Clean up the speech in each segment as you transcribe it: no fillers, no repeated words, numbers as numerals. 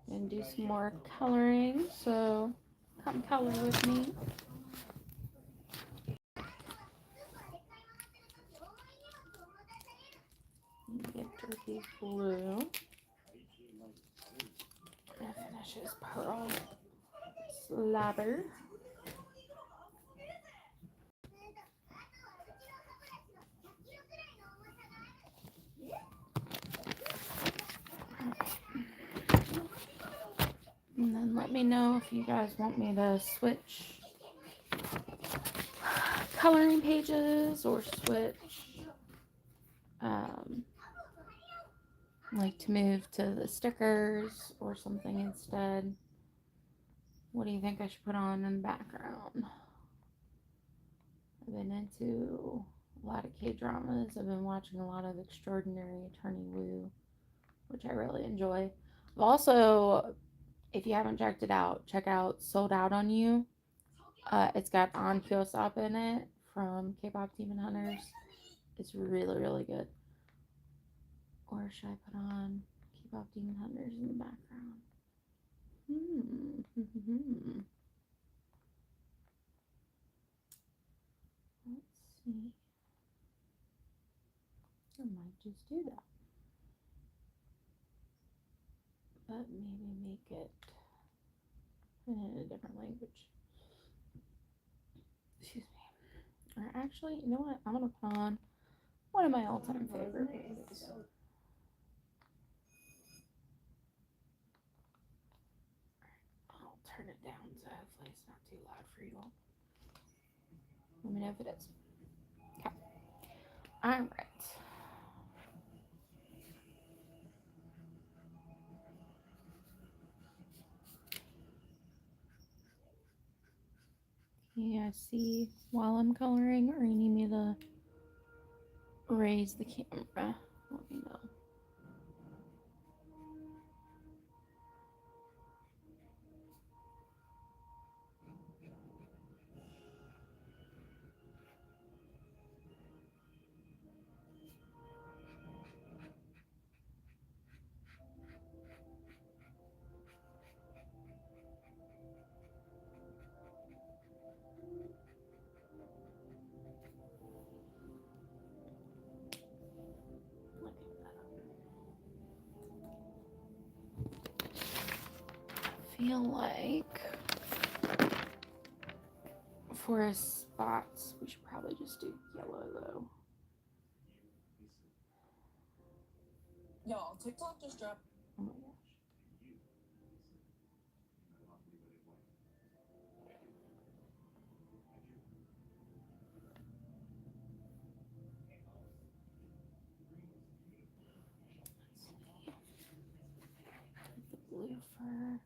And do some more coloring, so come color with me. Get turkey blue. And finish his pearl slabber. And then let me know if you guys want me to switch coloring pages or switch like to move to the stickers or something instead. What do you think I should put on in the background? I've been into a lot of K-dramas. I've been watching a lot of Extraordinary Attorney Woo, which I really enjoy. I've also, if you haven't checked it out, check out Sold Out on You. It's got An Kyosop in it from K-pop Demon Hunters. It's really, really good. Or should I put on K-pop Demon Hunters in the background? Let's see. I might just do that. But maybe make it in a different language. Excuse me. Or actually, you know what? I'm gonna put on one of my all-time favorite movies. I'll turn it down so hopefully it's not too loud for you all. Let me know if it is. Okay. Alright. Can you guys see while I'm coloring, or you need me to raise the camera? Let me know. I feel like for his spots, we should probably just do yellow though. Y'all, TikTok just dropped. Oh my gosh. The blue fur.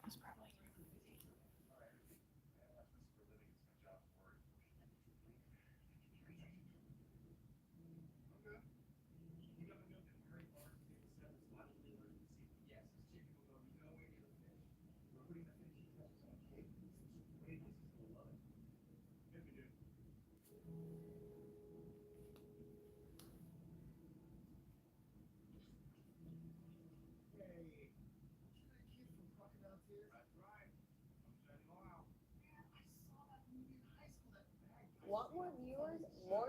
That's probably Want more viewers? More.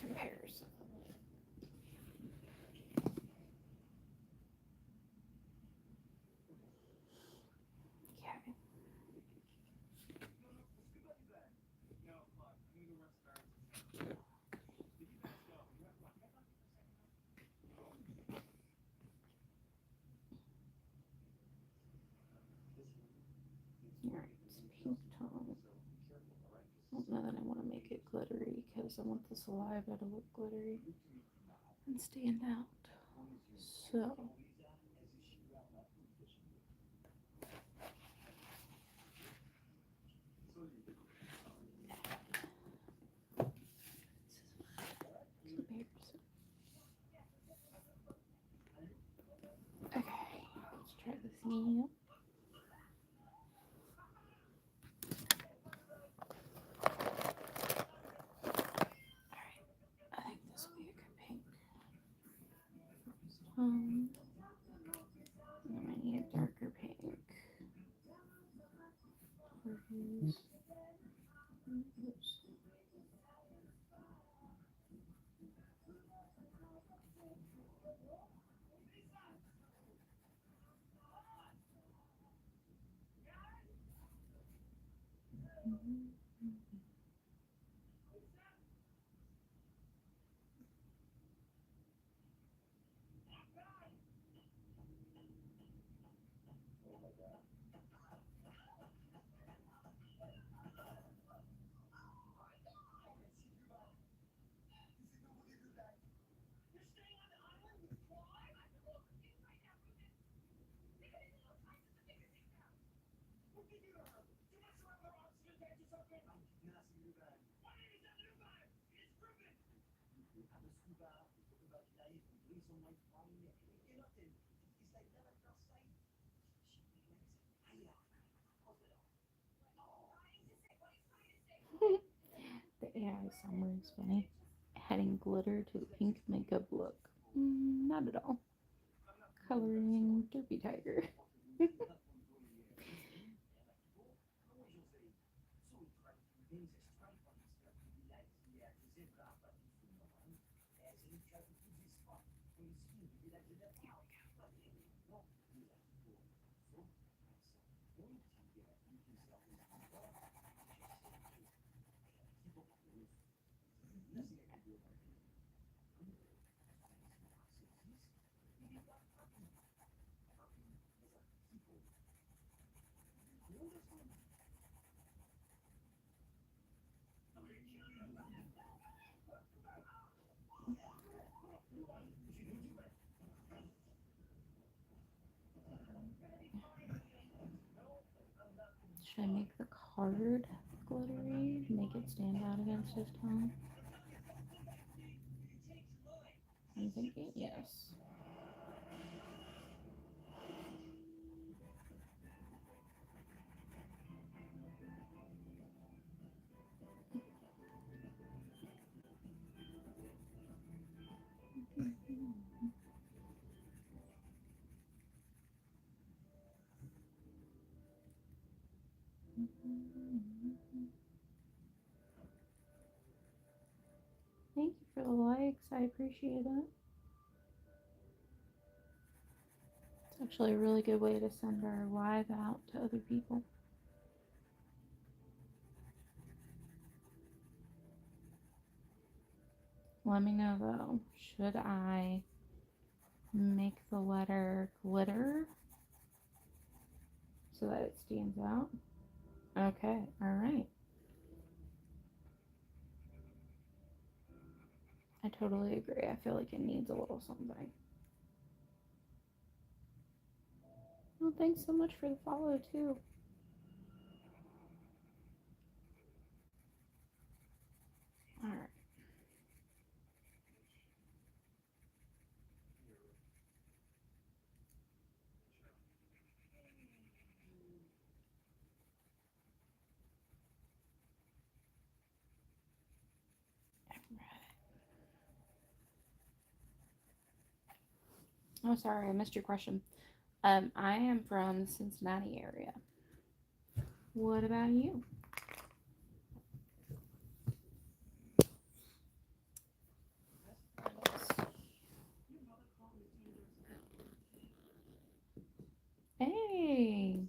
Comparison. Okay. Alright, pink tone. I don't know that I want to make it glittery because I want the saliva to look glittery and stand out. So, comparison. Okay, let's try this again. I think this will be a good pink. And then I need a darker pink. Oops. The AI summary is funny. Adding glitter to the pink makeup look. Not at all. Coloring Derpy Tiger. Should I make the card glittery? Make it stand out against his tone? I'm thinking yes. Thank you for the likes. I appreciate it. It's actually a really good way to send our live out to other people. Let me know though, should I make the letter glitter so that it stands out? Okay, alright. I totally agree. I feel like it needs a little something. Well, thanks so much for the follow too. Alright. Oh, sorry, I missed your question. I am from the Cincinnati area. What about you? Hey,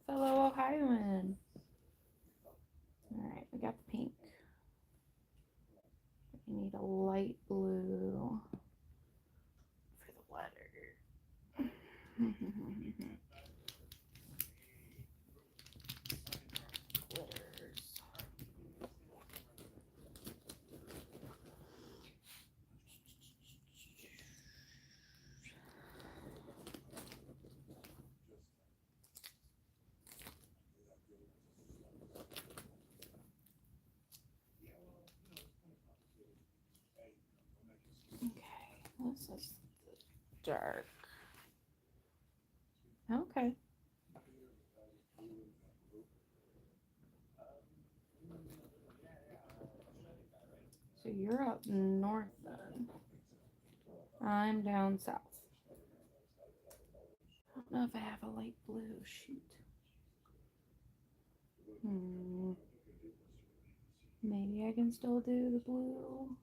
fellow Ohioan. Alright, we got the pink. We need a light blue for the letter. Glitters. Okay, this is dark. Okay. So you're up north then. I'm down south. I don't know if I have a light blue. Shoot. Maybe I can still do the blue.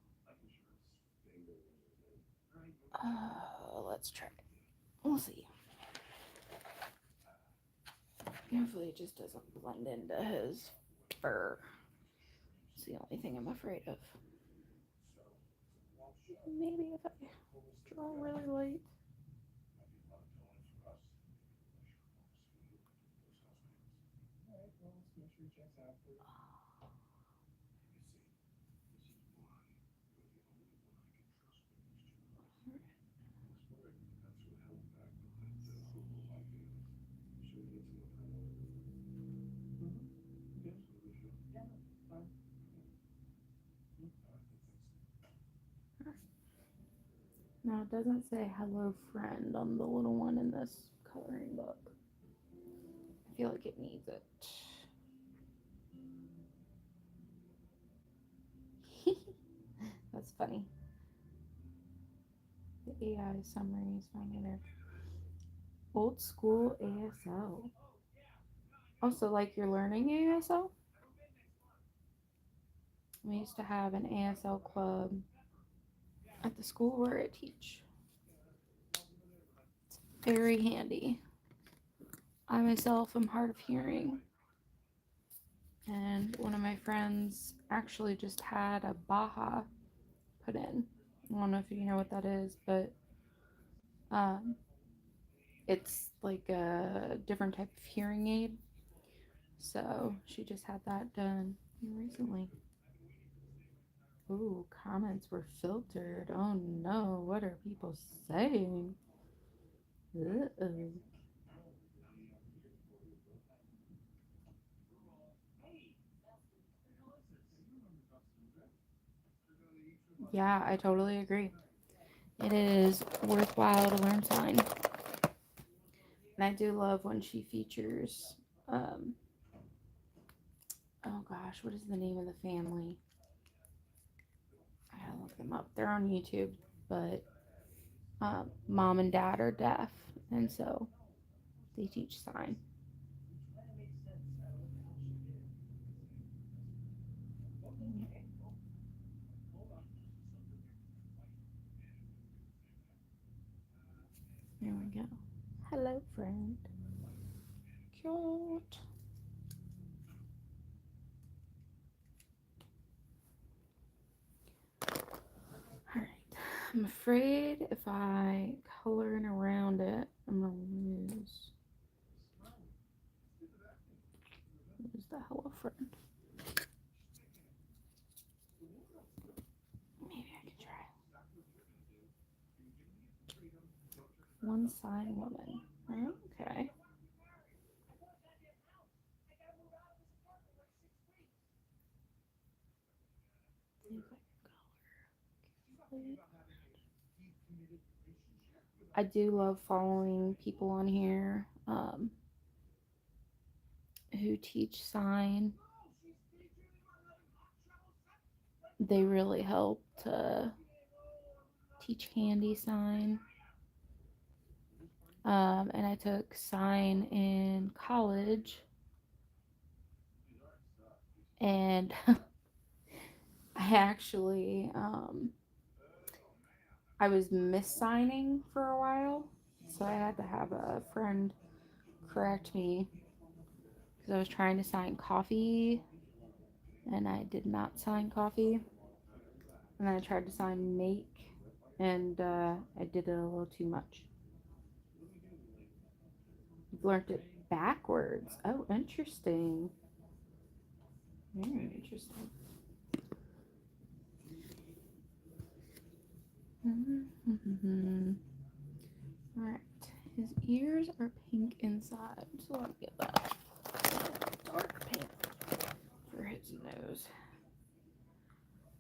Let's try it. We'll see. Hopefully it just doesn't blend into his fur. It's the only thing I'm afraid of. Maybe if I draw really light. Now it doesn't say hello friend on the little one in this coloring book. I feel like it needs it. That's funny. The AI summary is finding there. Old school ASL. Also, like you're learning ASL? We used to have an ASL club at the school where I teach. It's very handy. I myself am hard of hearing, and one of my friends actually just had a Baja put in. I don't know if you know what that is, but um, it's like a different type of hearing aid. So she just had that done recently. Ooh, comments were filtered. Oh no, what are people saying? Uh-oh. Yeah, I totally agree. It is worthwhile to learn sign. And I do love when she features, um, oh gosh, what is the name of the family? I gotta look them up. They're on YouTube, but mom and dad are deaf, and so they teach sign. There we go. Hello, friend. Cute. Alright. I'm afraid if I color in around it, I'm gonna lose the hello friend. Maybe I can try. One sign woman. Okay. I do love following people on here who teach sign. They really help to teach handy sign. And I took sign in college, and I actually I was missigning for a while, so I had to have a friend correct me because I was trying to sign coffee and I did not sign coffee. And then I tried to sign make, and I did it a little too much. You've learned it backwards. Oh, interesting. Very interesting. Alright. His ears are pink inside, so let me get that dark pink for his nose.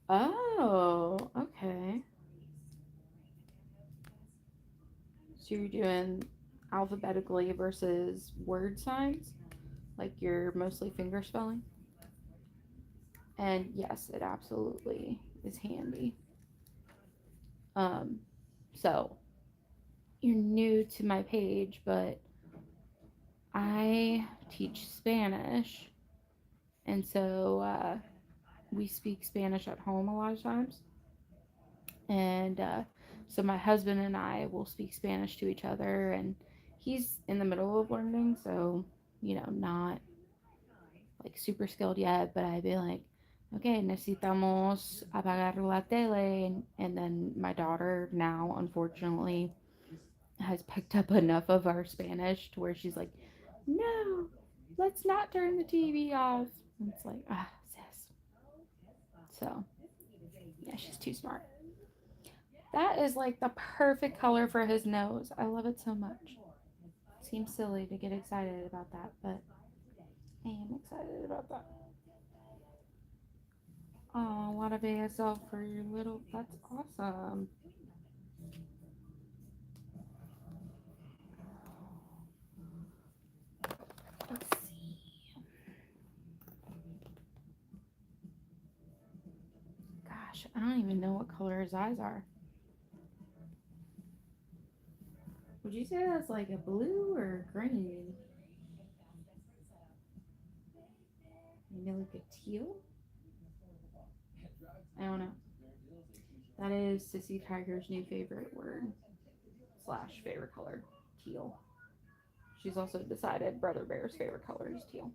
Oh, okay. So you're doing alphabetically versus word signs? Like you're mostly finger spelling? And yes, it absolutely is handy. Um, so you're new to my page, but I teach Spanish, and so we speak Spanish at home a lot of times. And so my husband and I will speak Spanish to each other, and he's in the middle of learning, so not like super skilled yet, but I'd be like, okay, necesitamos apagar la tele, and then my daughter now, unfortunately, has picked up enough of our Spanish to where she's like, no, let's not turn the TV off. And it's like, sis. So, yeah, she's too smart. That is like the perfect color for his nose. I love it so much. Seems silly to get excited about that, but I am excited about that. Oh, a lot of ASL for your little. That's awesome. Let's see. Gosh, I don't even know what color his eyes are. Would you say that's like a blue or green? Maybe like a teal? I don't know. That is Sissy Tiger's new favorite word slash favorite color, teal. She's also decided Brother Bear's favorite color is teal.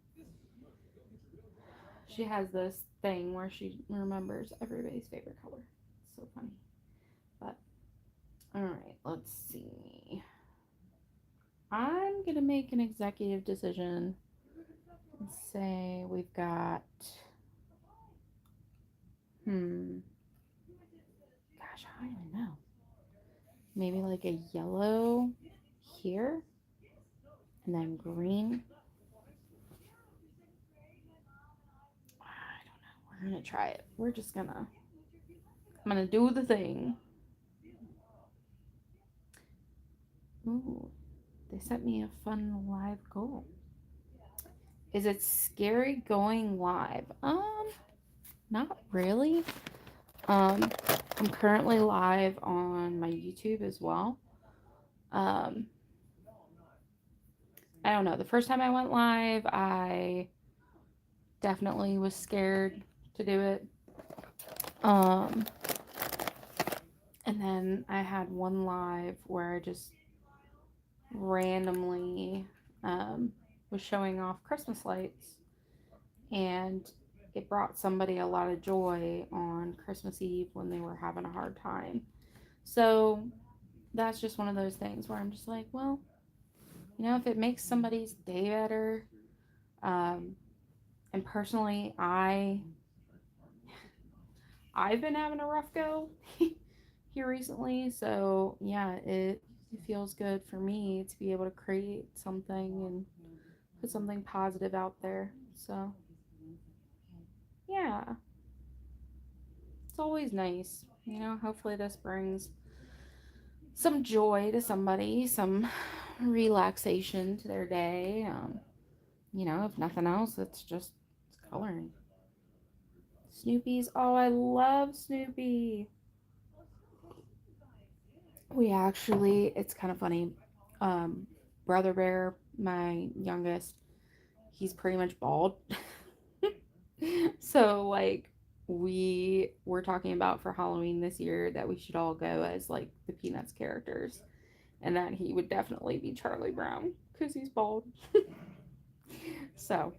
She has this thing where she remembers everybody's favorite color. It's so funny. But all right, let's see. I'm gonna make an executive decision and say we've got gosh, I don't even know. Maybe like a yellow here and then green. I don't know. We're gonna try it. I'm gonna do the thing. Ooh, they sent me a fun live goal. Is it scary going live? Not really. Um, I'm currently live on my YouTube as well. Um, I don't know. The first time I went live, I definitely was scared to do it. Um, and then I had one live where I just randomly was showing off Christmas lights, and it brought somebody a lot of joy on Christmas Eve when they were having a hard time. So that's just one of those things where I'm just like, well, if it makes somebody's day better, um, and personally, I've been having a rough go here recently, so yeah, it feels good for me to be able to create something and put something positive out there. So yeah, it's always nice. Hopefully this brings some joy to somebody, some relaxation to their day. If nothing else, it's coloring. Snoopy's, oh, I love Snoopy. It's kind of funny. Um, Brother Bear, my youngest, he's pretty much bald. So, like, we were talking about for Halloween this year that we should all go as, like, the Peanuts characters, and that he would definitely be Charlie Brown because he's bald. So,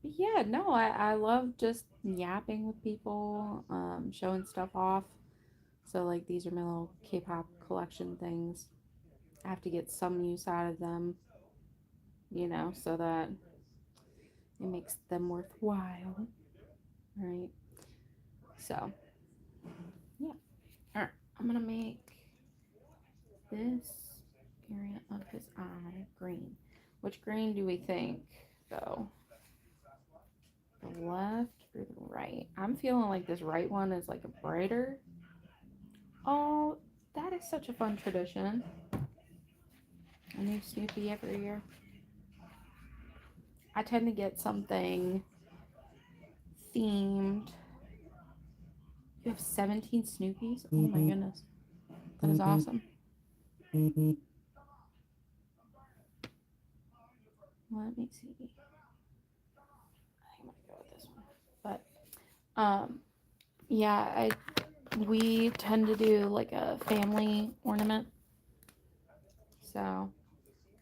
yeah, no, I love just yapping with people, showing stuff off. So, like, these are my little K pop collection things. I have to get some use out of them, so that it makes them worthwhile, right? So, yeah. All right, I'm gonna make this area of his eye green. Which green do we think, though? The left or the right? I'm feeling like this right one is like a brighter. Oh, that is such a fun tradition. A new Snoopy every year. I tend to get something themed. You have 17 Snoopies? Oh my goodness. That is awesome. Let me see. I think I'm gonna go with this one. But yeah, we tend to do like a family ornament. So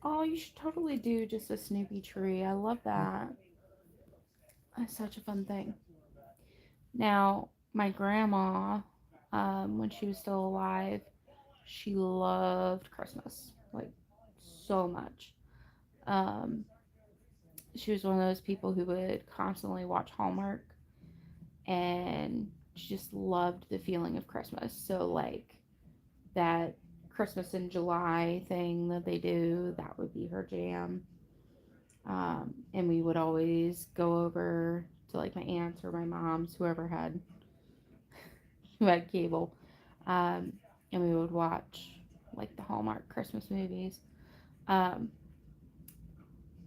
oh, you should totally do just a Snoopy tree. I love that. That's such a fun thing. Now, my grandma, when she was still alive, she loved Christmas like so much. Um, she was one of those people who would constantly watch Hallmark, and she just loved the feeling of Christmas. So, like, that Christmas in July thing that they do, that would be her jam. And we would always go over to like my aunts or my mom's, who had cable, um, and we would watch like the Hallmark Christmas movies. Um,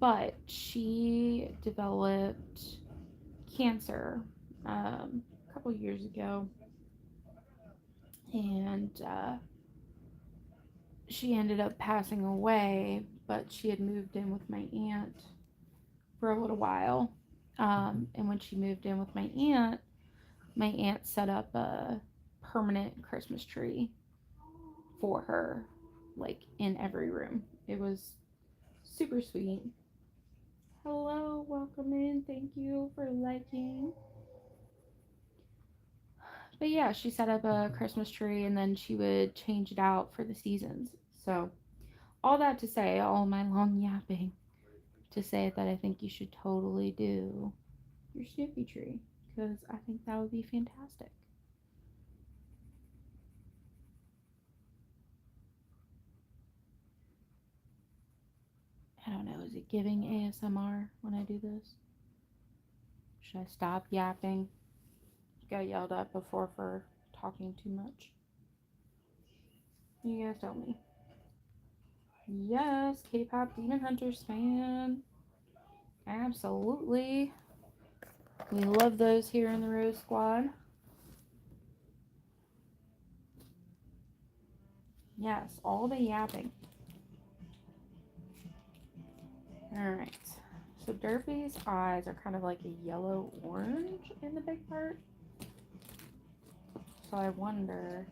but she developed cancer a couple years ago, and she ended up passing away. But she had moved in with my aunt for a little while. And when she moved in with my aunt set up a permanent Christmas tree for her, like in every room. It was super sweet. Hello, welcome in. Thank you for liking. But yeah, she set up a Christmas tree and then she would change it out for the seasons. So, all that to say, all my long yapping to say that I think you should totally do your Snoopy tree because I think that would be fantastic. I don't know, is it giving ASMR when I do this? Should I stop yapping? Got yelled at before for talking too much. You guys tell me. Yes, K-pop Demon Hunters fan. Absolutely. We love those here in the Rose Squad. Yes, all the yapping. Alright. So Derpy's eyes are kind of like a yellow orange in the big part. So I wonder.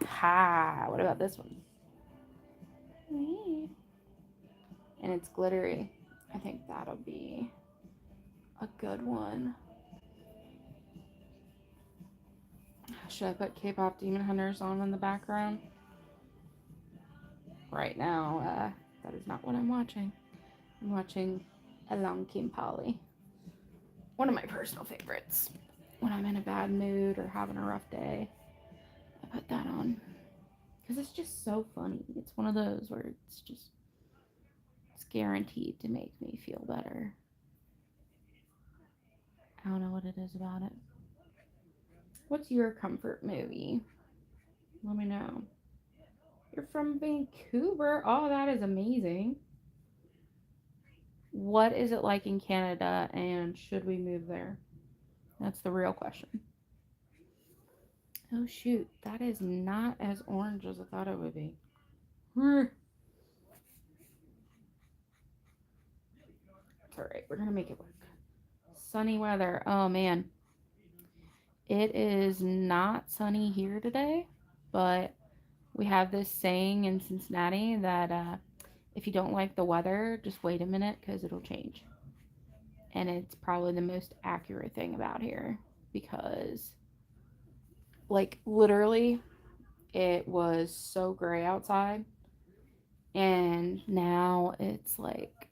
Ha! What about this one? And it's glittery. I think that'll be a good one. Should I put K-pop Demon Hunters on in the background? Right now, that is not what I'm watching. I'm watching Along Kim Polly. One of my personal favorites. When I'm in a bad mood or having a rough day, I put that on. Because it's just so funny. It's one of those where it's guaranteed to make me feel better. I don't know what it is about it. What's your comfort movie? Let me know. You're from Vancouver. Oh, that is amazing. What is it like in Canada and should we move there? That's the real question. Oh, shoot. That is not as orange as I thought it would be. It's alright. We're going to make it work. Sunny weather. Oh, man. It is not sunny here today, but we have this saying in Cincinnati that if you don't like the weather, just wait a minute because it'll change. And it's probably the most accurate thing about here because, like, literally, it was so gray outside, and now it's like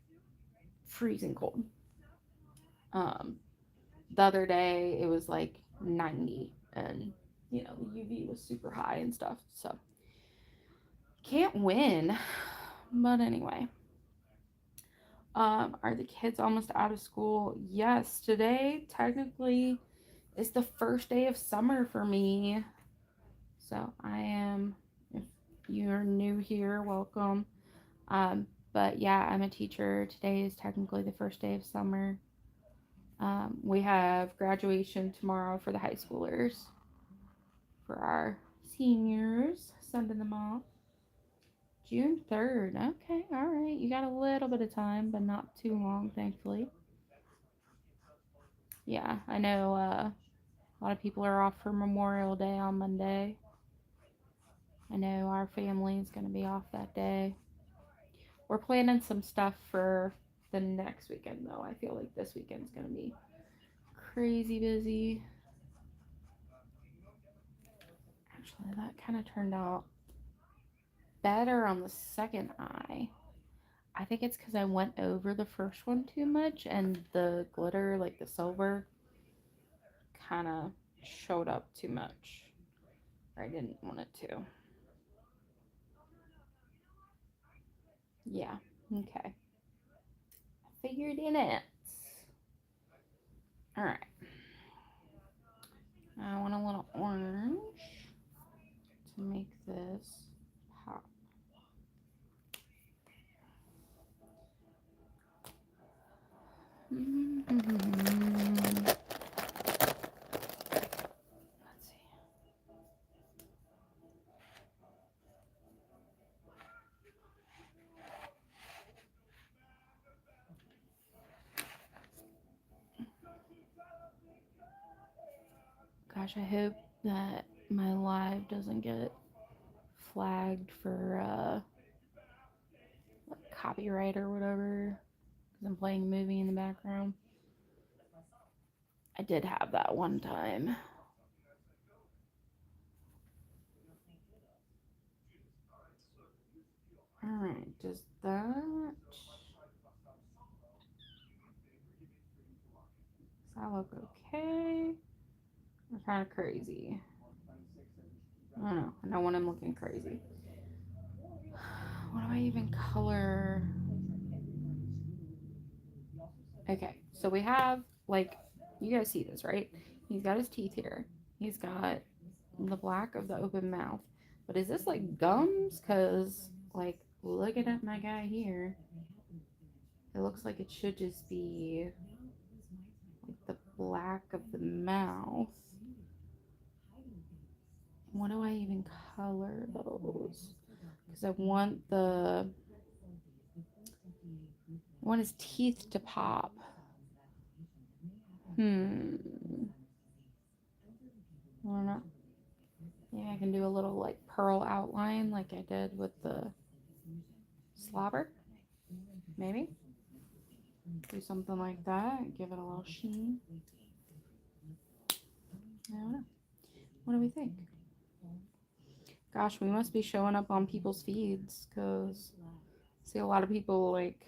freezing cold. Um, the other day, it was like 90, and the UV was super high and stuff. So, can't win. But anyway, are the kids almost out of school? Yes, today technically is the first day of summer for me. So I am, if you're new here, welcome. But yeah, I'm a teacher. Today is technically the first day of summer. We have graduation tomorrow for the high schoolers, for our seniors, sending them off. June 3rd. Okay, all right. You got a little bit of time, but not too long, thankfully. Yeah, I know a lot of people are off for Memorial Day on Monday. I know our family is going to be off that day. We're planning some stuff for the next weekend, though. I feel like this weekend's going to be crazy busy. Actually, that kind of turned out better on the second eye. I think it's because I went over the first one too much and the glitter, like the silver, kind of showed up too much. Or I didn't want it to. Yeah, okay. I figured in it. Alright. I want a little orange to make this pop. Let's see. Gosh, I hope that my live doesn't get flagged for like copyright or whatever because I'm playing a movie in the background. I did have that one time. Alright, does that... Does that look okay? Or kind of crazy? I don't know. I know when I'm looking crazy. What do I even color? Okay, so we have, like, you guys see this, right? He's got his teeth here. He's got the black of the open mouth. But is this like gums? Because, like, looking at my guy here, it looks like it should just be like the black of the mouth. What do I even color those? Because I want his teeth to pop. I don't know. Maybe I can do a little like pearl outline like I did with the slobber. Maybe. Do something like that. Give it a little sheen. I don't know. What do we think? Gosh, we must be showing up on people's feeds because I see a lot of people like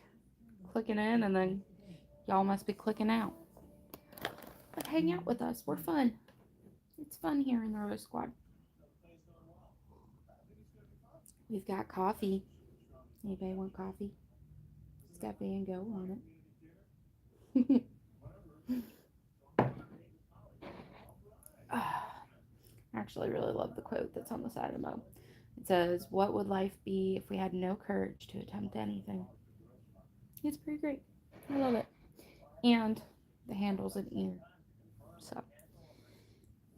clicking in and then y'all must be clicking out. But hang out with us. We're fun. It's fun here in the Rose Squad. We've got coffee. Anybody want coffee? It's got Van Gogh on it. I actually really love the quote that's on the side of the mug. It says, "What would life be if we had no courage to attempt anything?" It's pretty great. I love it. And the handle's an ear. So,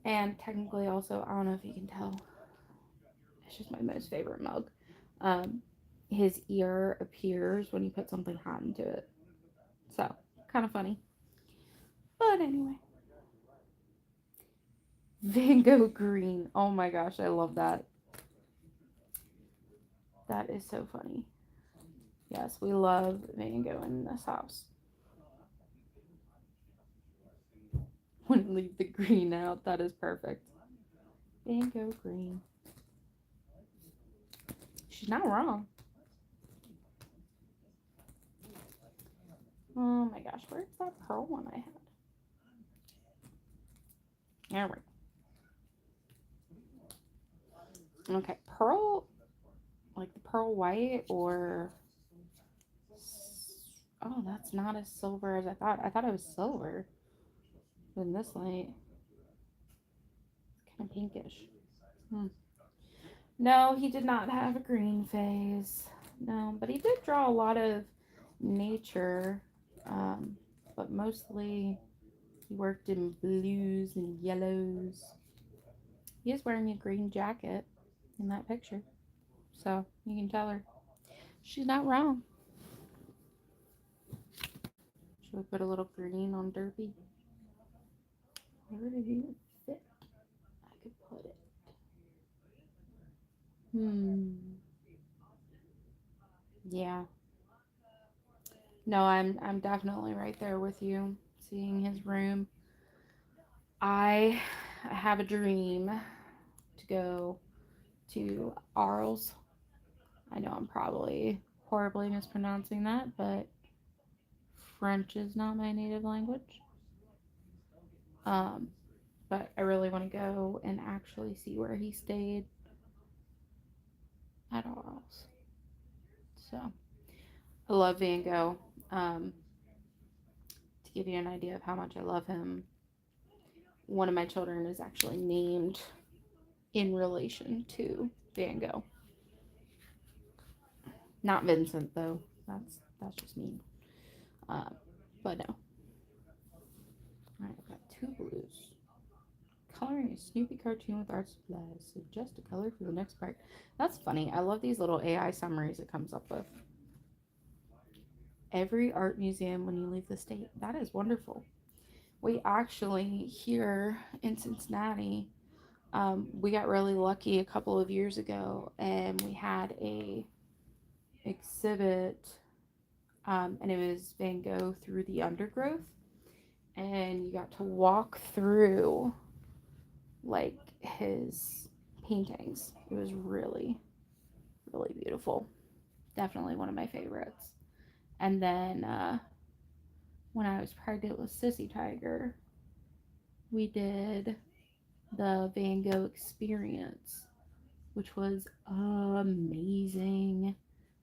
and technically also, I don't know if you can tell, it's just my most favorite mug. Um, his ear appears when you put something hot into it. So, kind of funny. But anyway. Van Gogh green. Oh my gosh, I love that. That is so funny. Yes, we love Van Gogh in this house. Wouldn't leave the green out. That is perfect. Van Gogh green. She's not wrong. Oh my gosh, where's that pearl one I had? There we go. Okay, pearl, like the pearl white or... Oh, that's not as silver as I thought. I thought it was silver in this light. It's kind of pinkish. No, he did not have a green phase. No, but he did draw a lot of nature. Um, but mostly he worked in blues and yellows. He is wearing a green jacket in that picture. So you can tell her she's not wrong. Should we put a little green on Derpy? Where did he fit? I could put it. Yeah. No, I'm definitely right there with you. Seeing his room. I have a dream to go to Arles. I know I'm probably horribly mispronouncing that, but French is not my native language. Um, but I really want to go and actually see where he stayed at Arles. So I love Van Gogh. To give you an idea of how much I love him, one of my children is actually named in relation to Van Gogh. Not Vincent though. That's just mean. But no. Alright, I've got two blues. Coloring a Snoopy cartoon with art supplies. Suggest a color for the next part. That's funny. I love these little AI summaries it comes up with. Every art museum when you leave the state. That is wonderful. We actually, here in Cincinnati, We got really lucky a couple of years ago, and we had a exhibit, and it was Van Gogh through the undergrowth, and you got to walk through like his paintings. It was really, really beautiful. Definitely one of my favorites. And then when I was pregnant with Sissy Tiger, we did the Van Gogh experience, which was amazing.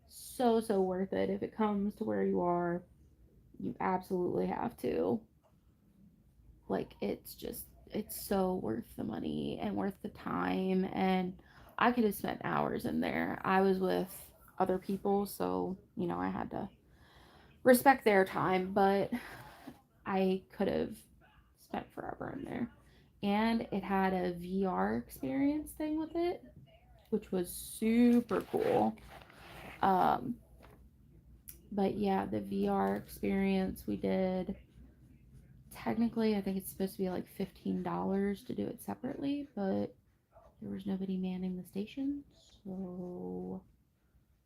So, so worth it. If it comes to where you are, you absolutely have to. Like, it's so worth the money and worth the time. And I could have spent hours in there. I was with other people, so, I had to respect their time, but I could have spent forever in there. And it had a VR experience thing with it, which was super cool. Um, but yeah, the VR experience we did, technically, I think it's supposed to be like $15 to do it separately, but there was nobody manning the station, so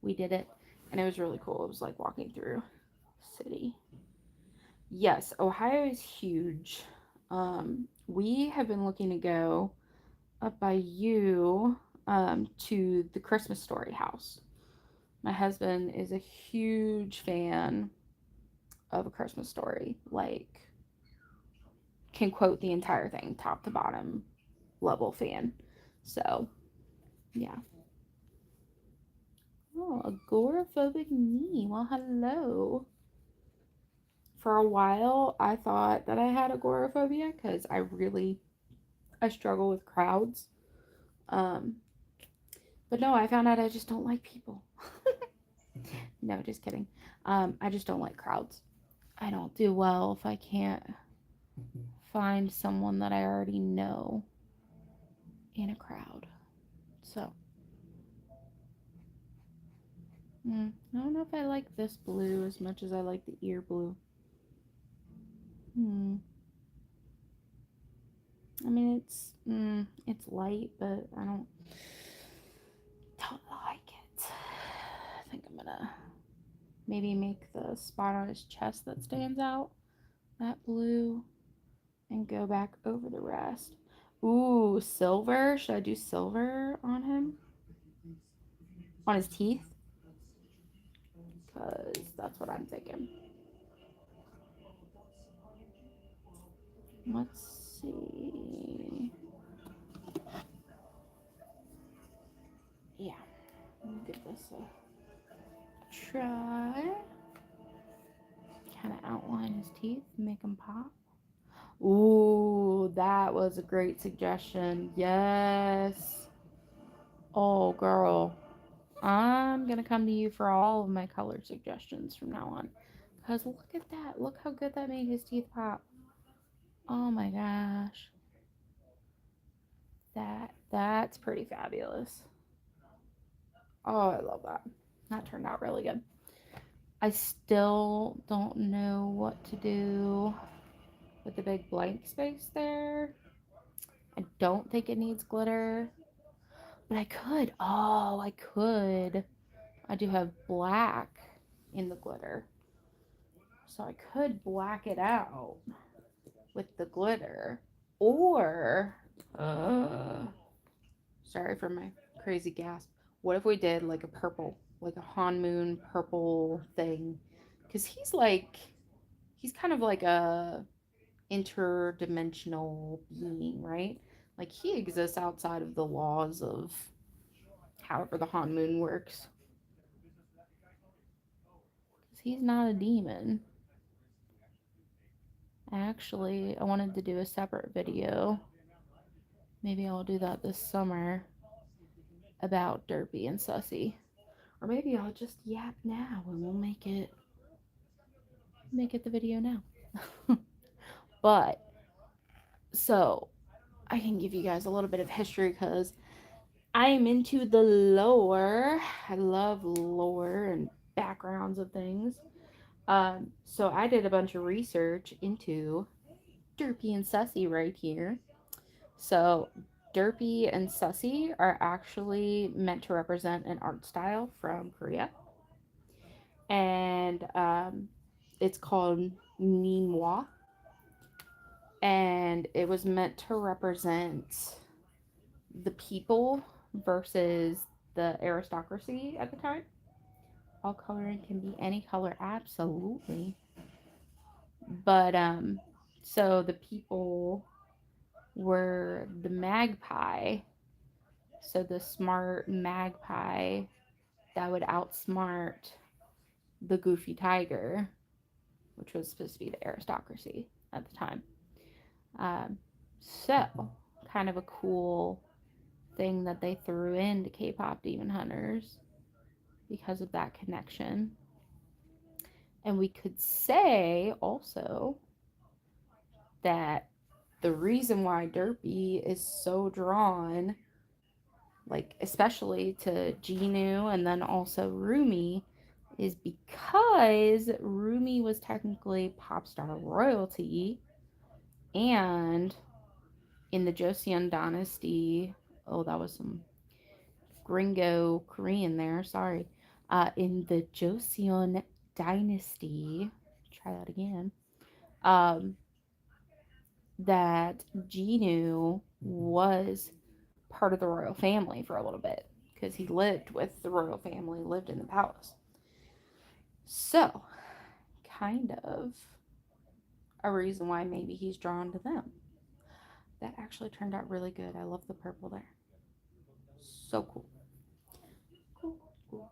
we did it, and it was really cool. It was like walking through the city. Yes, Ohio is huge. We have been looking to go up by you to the Christmas Story house. My husband is a huge fan of A Christmas Story. Like, can quote the entire thing, top to bottom, level fan. So, yeah. Oh, agoraphobic me. Well, hello. For a while, I thought that I had agoraphobia because I struggle with crowds. Um, but no, I found out I just don't like people. No, just kidding. I just don't like crowds. I don't do well if I can't find someone that I already know in a crowd. So, I don't know if I like this blue as much as I like the ear blue. Hmm. I mean, it's light, but I don't like it. I think I'm gonna maybe make the spot on his chest that stands out that blue and go back over the rest. Ooh, silver. Should I do silver on him? On his teeth? Because that's what I'm thinking. Let's see. Yeah, let me give this a try. Kind of outline his teeth, make them pop. Ooh, that was a great suggestion. Yes. Oh, girl. I'm going to come to you for all of my color suggestions from now on. Because look at that. Look how good that made his teeth pop. Oh my gosh. That's pretty fabulous. Oh, I love that. That turned out really good. I still don't know what to do with the big blank space there. I don't think it needs glitter, but I could. Oh, I could. I do have black in the glitter, so I could black it out with the glitter. Or, sorry for my crazy gasp. What if we did like a purple, like a Han Moon purple thing? Because he's kind of like a interdimensional being, right? Like he exists outside of the laws of however the Han Moon works. Because he's not a demon. Actually, I wanted to do a separate video. Maybe I'll do that this summer about Derpy and Sussy. Or maybe I'll just yap now and we'll make it the video now. But so I can give you guys a little bit of history because I am into the lore. I love lore and backgrounds of things. So I did a bunch of research into Derpy and Sussy right here. So Derpy and Sussy are actually meant to represent an art style from Korea. And it's called Ninois. And it was meant to represent the people versus the aristocracy at the time. All coloring can be any color, absolutely. But so the people were the magpie, so the smart magpie that would outsmart the goofy tiger, which was supposed to be the aristocracy at the time. Um, so kind of a cool thing that they threw into K-pop Demon Hunters because of that connection. And we could say also that the reason why Derpy is so drawn, like especially to Jinu and then also Rumi, is because Rumi was technically pop star royalty, and in the Joseon dynasty, oh, that was some gringo Korean there, sorry. In the Joseon dynasty, try that again. Um, that Jinu was part of the royal family for a little bit because he lived with the royal family, lived in the palace. So, kind of a reason why maybe he's drawn to them. That actually turned out really good. I love the purple there. So cool. Cool, cool.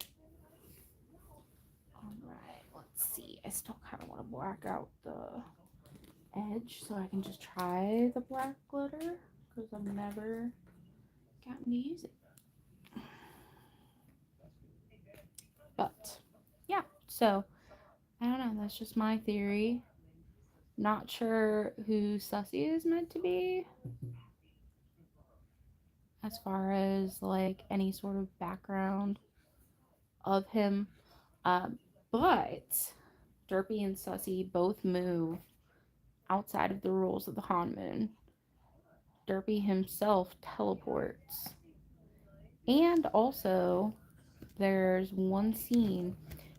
Alright, let's see. I still kind of want to black out the edge so I can just try the black glitter because I've never gotten to use it. But yeah, so I don't know. That's just my theory. Not sure who Sussy is meant to be as far as like any sort of background of him. But Derpy and Sussy both move outside of the rules of the Hanmoon. Derpy himself teleports. And also, there's one scene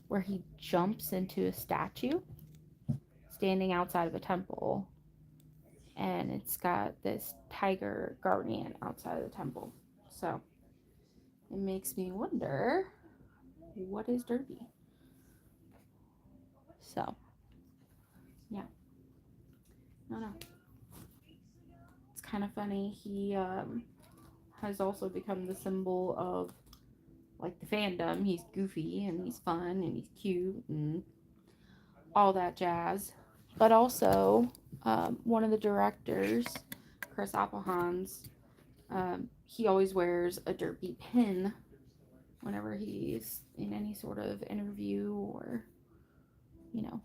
where he jumps into a statue standing outside of a temple, and it's got this tiger guardian outside of the temple. So it makes me wonder, what is Derpy? So yeah, no, no, it's kind of funny. He has also become the symbol of like the fandom. He's goofy and he's fun and he's cute and all that jazz. But also, one of the directors, Chris Appelhans, he always wears a Derpy pin whenever he's in any sort of interview or, you know,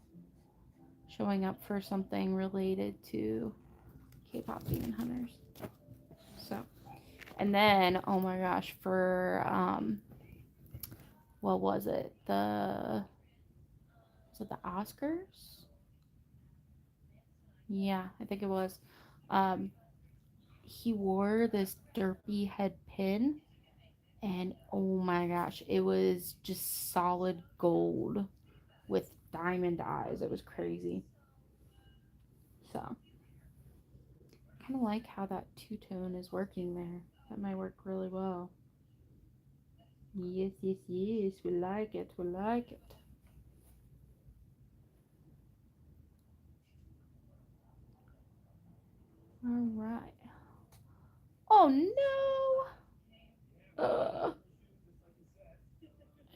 showing up for something related to K-pop Demon Hunters. So, and then, oh my gosh, for, what was it? Was it the Oscars? Yeah, I think it was. Um, he wore this Derpy head pin, and oh my gosh, it was just solid gold with diamond eyes. It was crazy. So, kind of like how that two-tone is working there. That might work really well. Yes, yes, yes. We like it. We like it. All right. Oh no!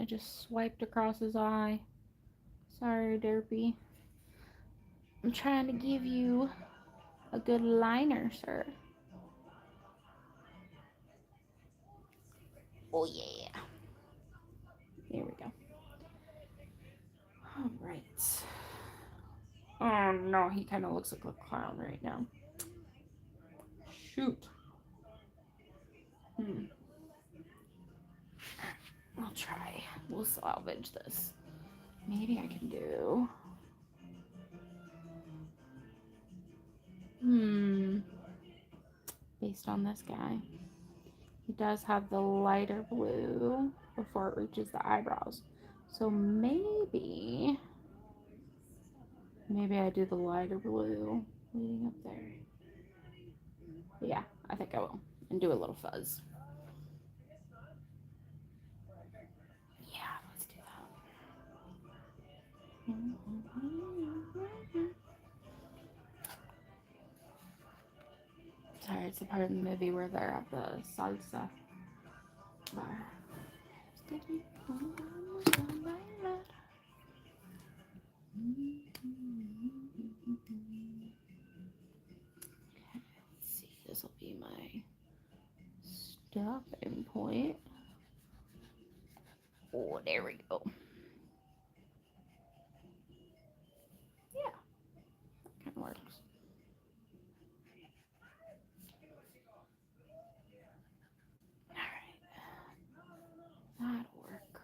I just swiped across his eye. Sorry, Derpy. I'm trying to give you a good liner, sir. Oh yeah. There we go. All right. Oh no, he kind of looks like a clown right now. Shoot. I'll try. We'll salvage this. Maybe I can do. based on this guy. He does have the lighter blue before it reaches the eyebrows. So maybe I do the lighter blue leading up there. Yeah, I think I will. And do a little fuzz. Yeah, let's do that. Sorry, it's the part of the movie where they're at the salsa bar. Okay, let's see. This will be my stopping point. Oh, there we go. Yeah, that kind of works. Alright, that'll work.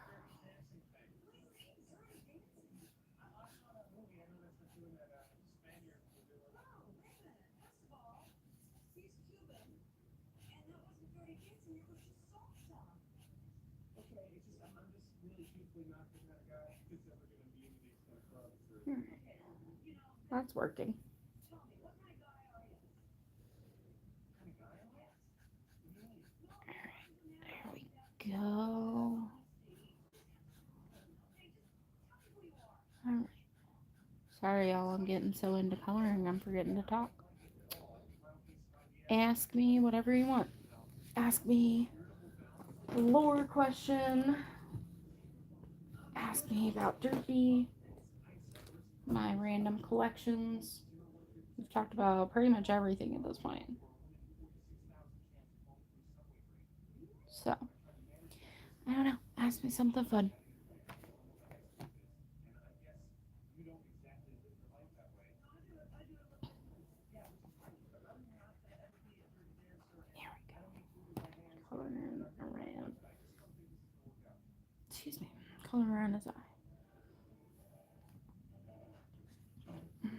Alright, that's working. Alright, there we go. Alright. Sorry, y'all, I'm getting so into coloring, I'm forgetting to talk. Ask me whatever you want. Ask me a lore question. Ask me about Derpy, my random collections. We've talked about pretty much everything at this point. So, I don't know. Ask me something fun. Here we go. Coloring around. Excuse me. Coloring around his eye. Should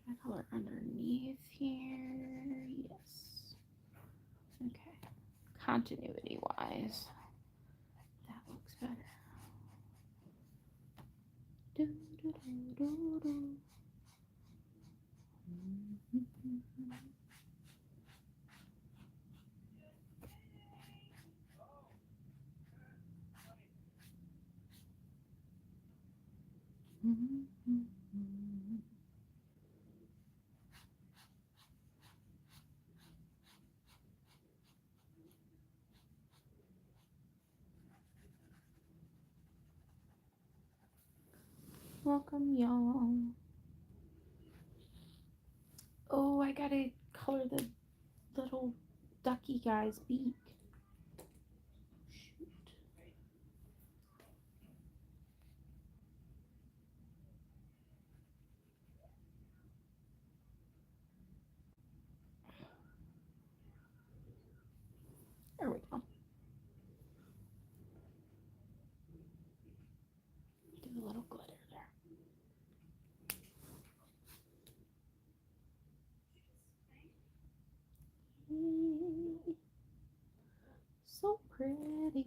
I color underneath here? Yes. Okay. Continuity wise, that looks better. Do, do, do, do, do. Welcome, y'all. Oh, I gotta color the little ducky guy's beak. Shoot. There we go. Do a little glitter there. So pretty.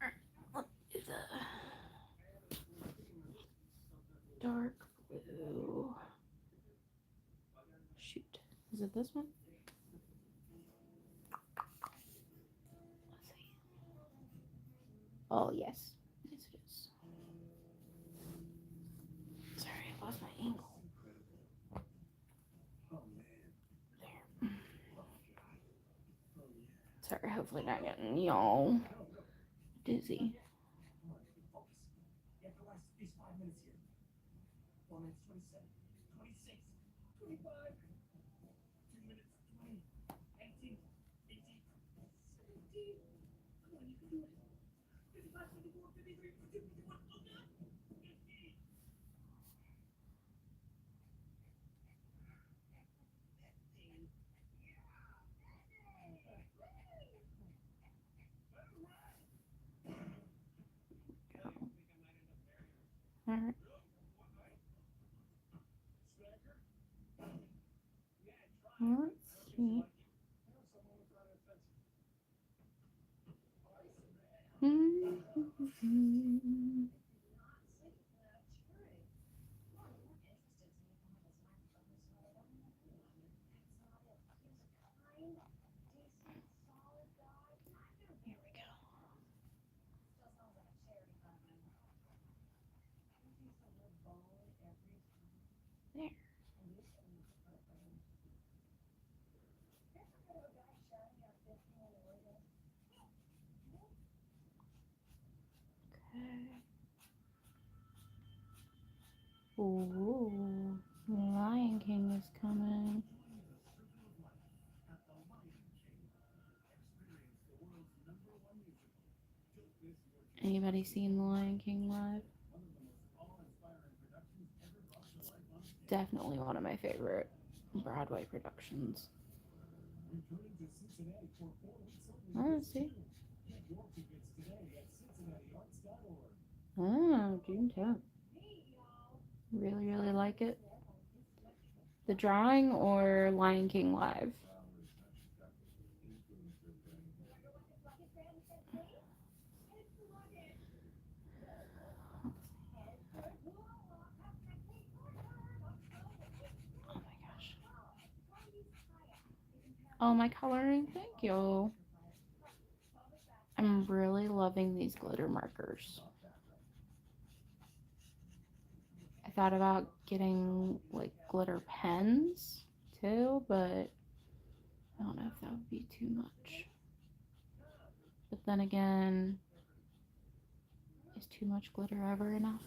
Alright, let's do the dark blue. Shoot. Is it this one? Let's see. Oh, yes. Yes, it is. Sorry, I lost my angle. There. Sorry, hopefully not getting y'all dizzy. Alright. Let's There. Okay. Ooh, Lion King is coming. Anybody seen The Lion King live? Definitely one of my favorite Broadway productions. Oh, see. Oh, June 10th. Really, really like it. The drawing or Lion King live? Oh my gosh. Oh, my coloring. Thank you. I'm really loving these glitter markers. I thought about getting like glitter pens too, but I don't know if that would be too much. But then again, is too much glitter ever enough?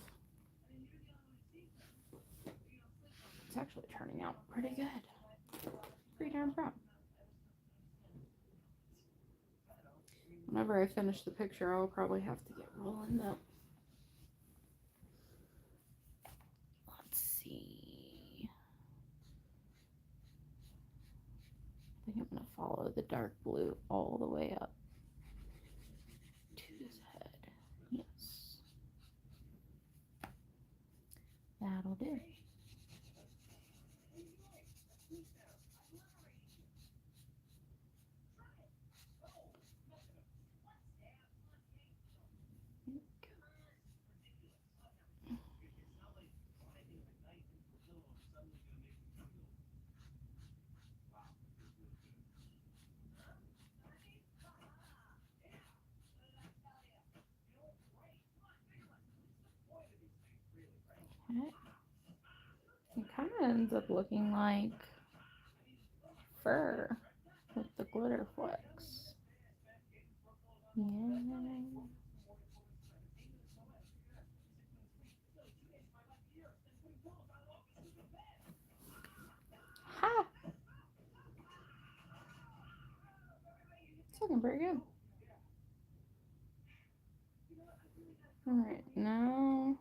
It's actually turning out pretty good. Pretty darn proud. Whenever I finish the picture, I'll probably have to get rolling though. Let's see. I think I'm going to follow the dark blue all the way up to his head. Yes. That'll do. Okay. It kind of ends up looking like fur with the glitter flecks. Yeah. Ha! It's looking pretty good. Alright, now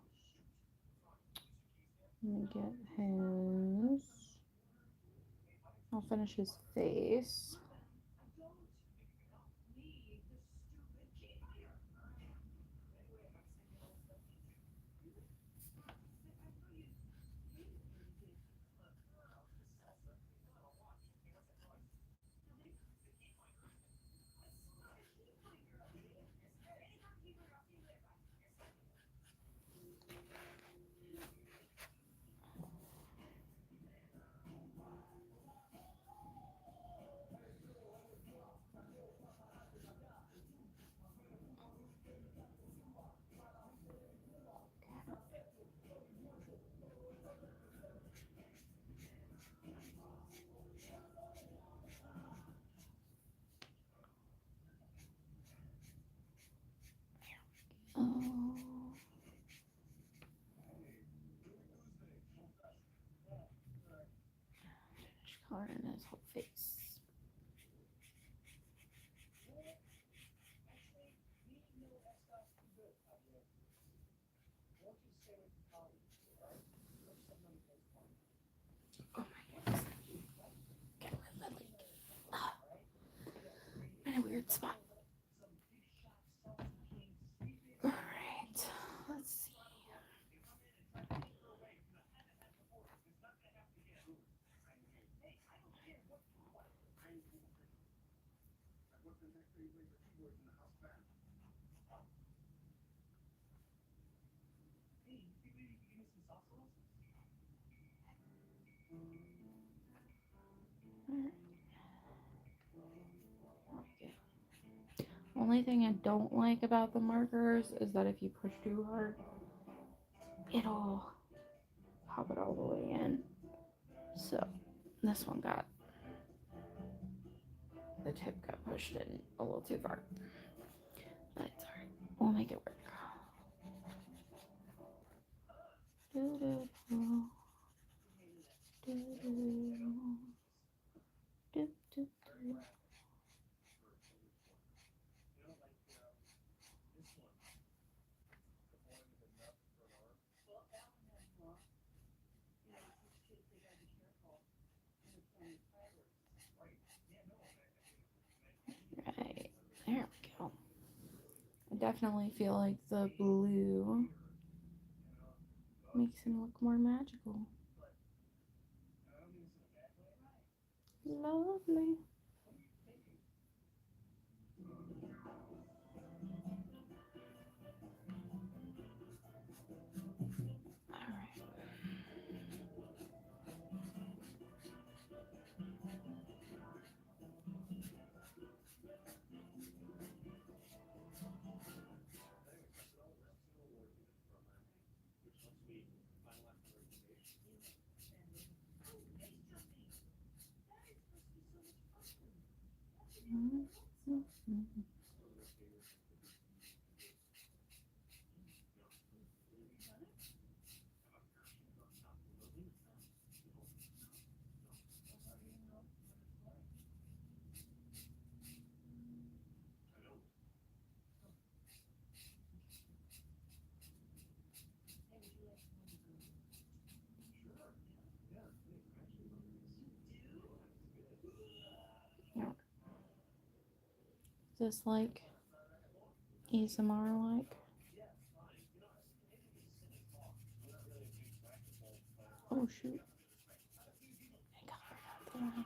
let me get his. I'll finish his face. Oh. Finish coloring his whole face. Oh my goodness. Get my lid. In a weird spot. Alright, let's see. Only thing I don't like about the markers is that if you push too hard, it'll pop it all the way in. So this one the tip got pushed in a little too far. But it's alright. We'll make it work. Right, there we go. I definitely feel like the blue makes him look more magical. Lovely. Alright. Is this like ASMR like? Oh shoot. I got the line.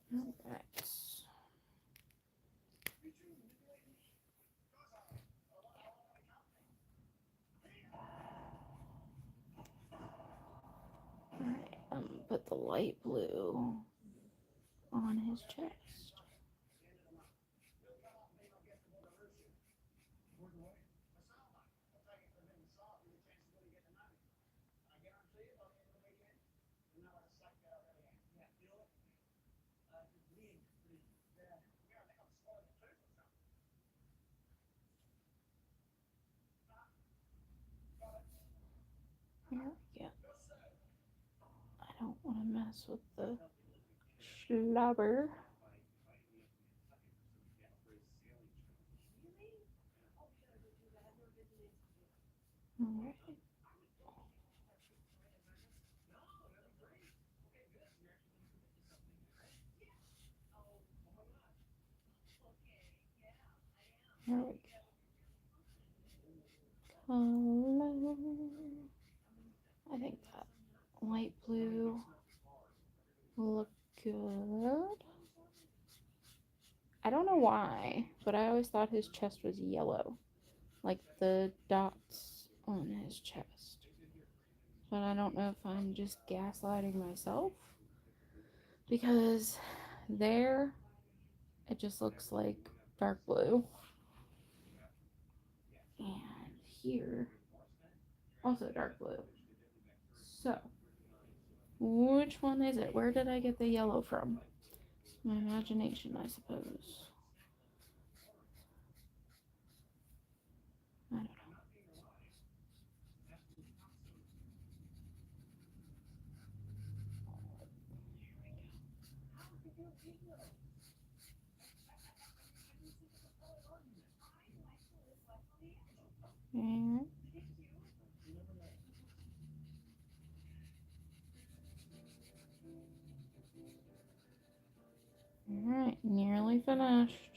There we go. Alright. Alright, put the light blue on his chest. There we go. I don't want to mess with the slobber. Alright. There we go. Color. I think that light blue will look good. I don't know why, but I always thought his chest was yellow. Like the dots on his chest. But I don't know if I'm just gaslighting myself. Because there, it just looks like dark blue. And here, also dark blue. So, which one is it? Where did I get the yellow from? My imagination, I suppose. I don't know. And alright, nearly finished.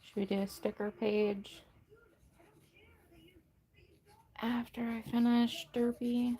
Should we do a sticker page after I finish Derpy?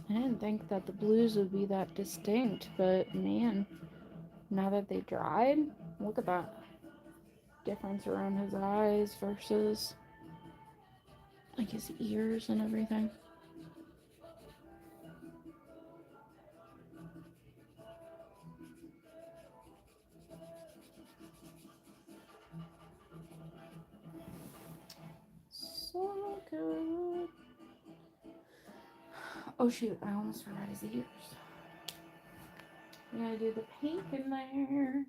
I didn't think that the blues would be that distinct, but man, now that they dried, look at that difference around his eyes versus like his ears and everything. So good. Oh shoot, I almost forgot his ears. I'm gonna do the pink in there.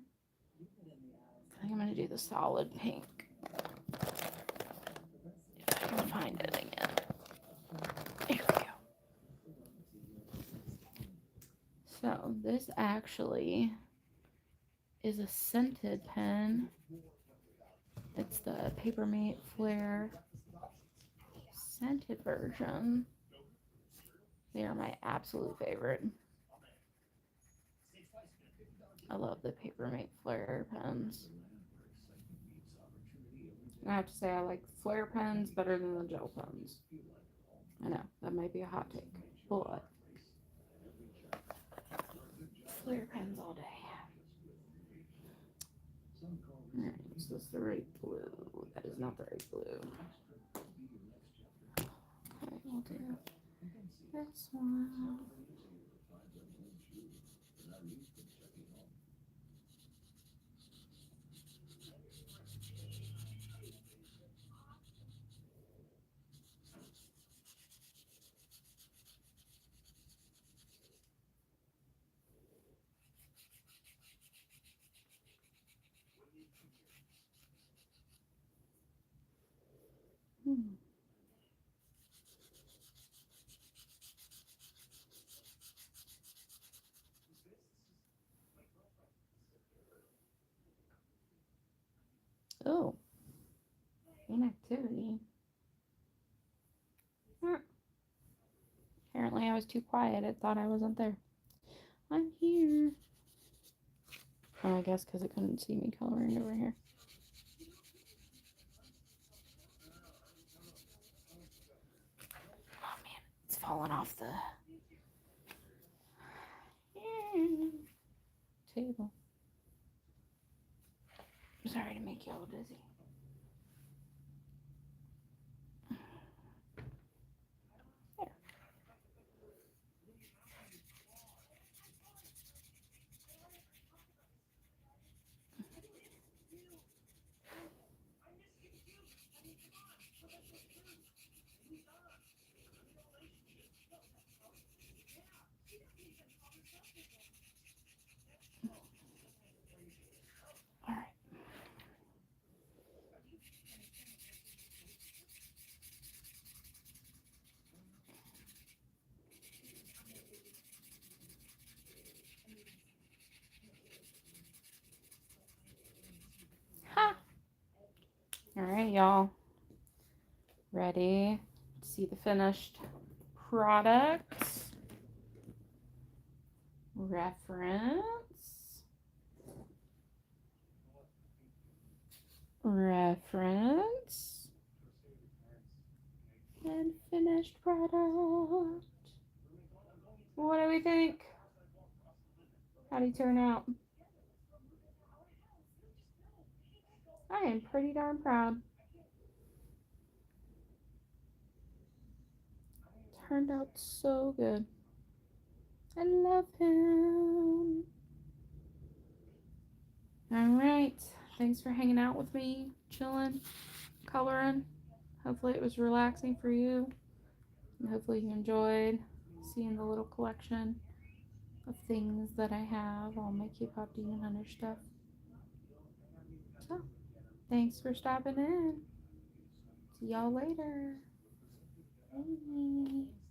I think I'm gonna do the solid pink. If I can find it again. There we go. So this actually is a scented pen. It's the Papermate Flare scented version. They are my absolute favorite. I love the Papermate Flare pens. I have to say I like Flare pens better than the gel pens. I know, that might be a hot take, but Flare pens all day. Alright, is this the right blue? That is not the right blue. Okay, we'll do this one. Oh, inactivity. Apparently I was too quiet. It thought I wasn't there. I'm here. Oh, I guess because it couldn't see me coloring over here. Oh man, it's falling off the table. Sorry to make you all dizzy. There. All right. Ha! All right, y'all. Ready to see the finished product? Reference reference, and finished product. What do we think? How'd he turn out? I am pretty darn proud. Turned out so good. I love him. Alright. Thanks for hanging out with me, chilling, coloring. Hopefully it was relaxing for you. And hopefully you enjoyed seeing the little collection of things that I have, all my K-pop Demon Hunter stuff. So, thanks for stopping in. See y'all later. Bye.